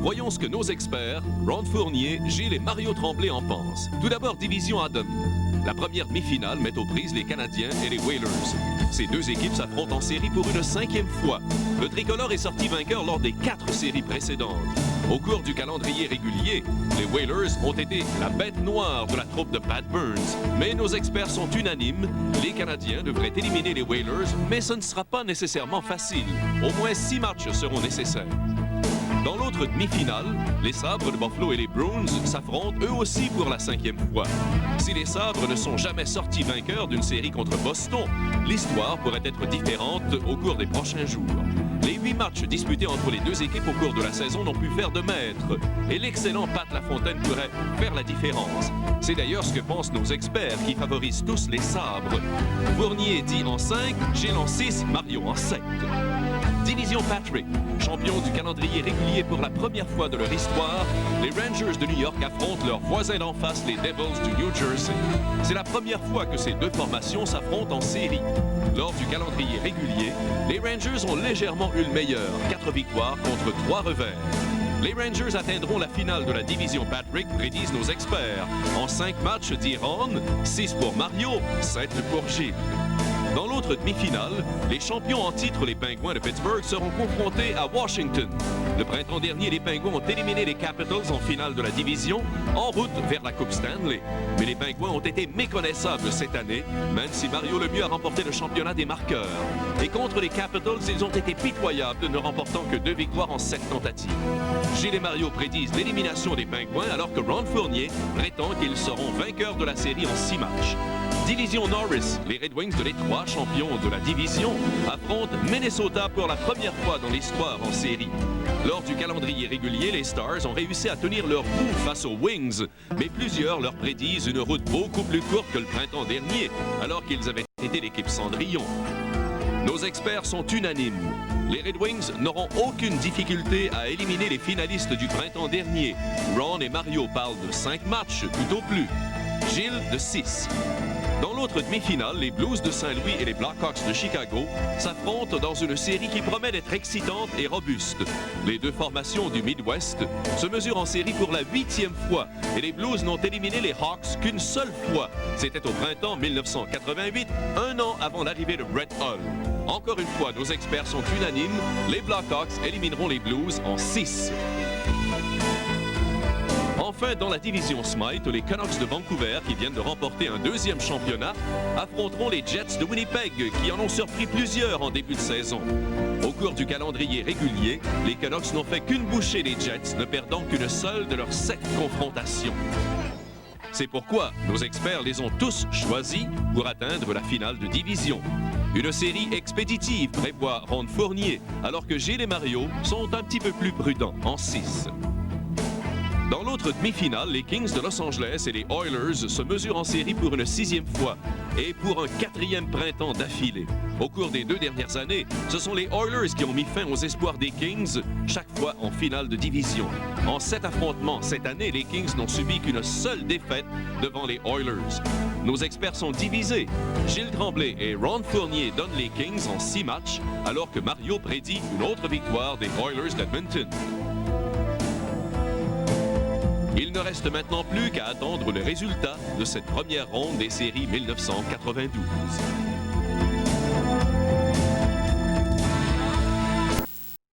Voyons ce que nos experts, Ron Fournier, Gilles et Mario Tremblay en pensent. Tout d'abord, division Adam. La première demi-finale met aux prises les Canadiens et les Whalers. Ces deux équipes s'affrontent en série pour une 5e fois. Le tricolore est sorti vainqueur lors des 4 séries précédentes. Au cours du calendrier régulier, les Whalers ont été la bête noire de la troupe de Pat Burns. Mais nos experts sont unanimes. Les Canadiens devraient éliminer les Whalers, mais ce ne sera pas nécessairement facile. Au moins 6 matchs seront nécessaires. Dans l'autre demi-finale, les Sabres de Buffalo et les Bruins s'affrontent eux aussi pour la 5e fois. Si les Sabres ne sont jamais sortis vainqueurs d'une série contre Boston, l'histoire pourrait être différente au cours des prochains jours. Les 8 matchs disputés entre les deux équipes au cours de la saison n'ont pu faire de maître. Et l'excellent Pat Lafontaine pourrait faire la différence. C'est d'ailleurs ce que pensent nos experts qui favorisent tous les Sabres. Fournier dit en 5, Gilles en 6, Mario en 7. Division Patrick, champions du calendrier régulier pour la première fois de leur histoire, les Rangers de New York affrontent leurs voisins d'en face, les Devils du New Jersey. C'est la première fois que ces deux formations s'affrontent en série. Lors du calendrier régulier, les Rangers ont légèrement eu le meilleur, 4 victoires contre 3 revers. Les Rangers atteindront la finale de la division Patrick, prédisent nos experts. En 5 matchs, dit Ron, 6 pour Mario, 7 pour Gilles. Dans l'autre demi-finale, les champions en titre, les Pingouins de Pittsburgh, seront confrontés à Washington. Le printemps dernier, les Pingouins ont éliminé les Capitals en finale de la division, en route vers la Coupe Stanley. Mais les Pingouins ont été méconnaissables cette année, même si Mario Lemieux a remporté le championnat des marqueurs. Et contre les Capitals, ils ont été pitoyables, ne remportant que 2 victoires en 7 tentatives. Gilles et Mario prédisent l'élimination des Pingouins, alors que Ron Fournier prétend qu'ils seront vainqueurs de la série en 6 matchs. Division Norris, les Red Wings de Détroit, champions de la division, affrontent Minnesota pour la première fois dans l'histoire en série. Lors du calendrier régulier, les Stars ont réussi à tenir leur coup face aux Wings, mais plusieurs leur prédisent une route beaucoup plus courte que le printemps dernier, alors qu'ils avaient été l'équipe Cendrillon. Nos experts sont unanimes. Les Red Wings n'auront aucune difficulté à éliminer les finalistes du printemps dernier. Ron et Mario parlent de 5 matchs, tout au plus. Gilles de 6. Dans l'autre demi-finale, les Blues de Saint-Louis et les Blackhawks de Chicago s'affrontent dans une série qui promet d'être excitante et robuste. Les deux formations du Midwest se mesurent en série pour la 8e fois et les Blues n'ont éliminé les Hawks qu'une seule fois. C'était au printemps 1988, un an avant l'arrivée de Brett Hull. Encore une fois, nos experts sont unanimes, les Blackhawks élimineront les Blues en 6. Enfin, dans la division Smythe, les Canucks de Vancouver, qui viennent de remporter un 2e championnat, affronteront les Jets de Winnipeg, qui en ont surpris plusieurs en début de saison. Au cours du calendrier régulier, les Canucks n'ont fait qu'une bouchée des Jets, ne perdant qu'une seule de leurs 7 confrontations. C'est pourquoi nos experts les ont tous choisis pour atteindre la finale de division. Une série expéditive prévoit Ron Fournier, alors que Gilles et Mario sont un petit peu plus prudents, en 6. Dans l'autre demi-finale, les Kings de Los Angeles et les Oilers se mesurent en série pour une 6e fois et pour un 4e printemps d'affilée. Au cours des 2 dernières années, ce sont les Oilers qui ont mis fin aux espoirs des Kings, chaque fois en finale de division. En 7 affrontements cette année, les Kings n'ont subi qu'une seule défaite devant les Oilers. Nos experts sont divisés. Gilles Tremblay et Ron Fournier donnent les Kings en 6 matchs, alors que Mario prédit une autre victoire des Oilers d'Edmonton. Il ne reste maintenant plus qu'à attendre le résultat de cette première ronde des séries 1992.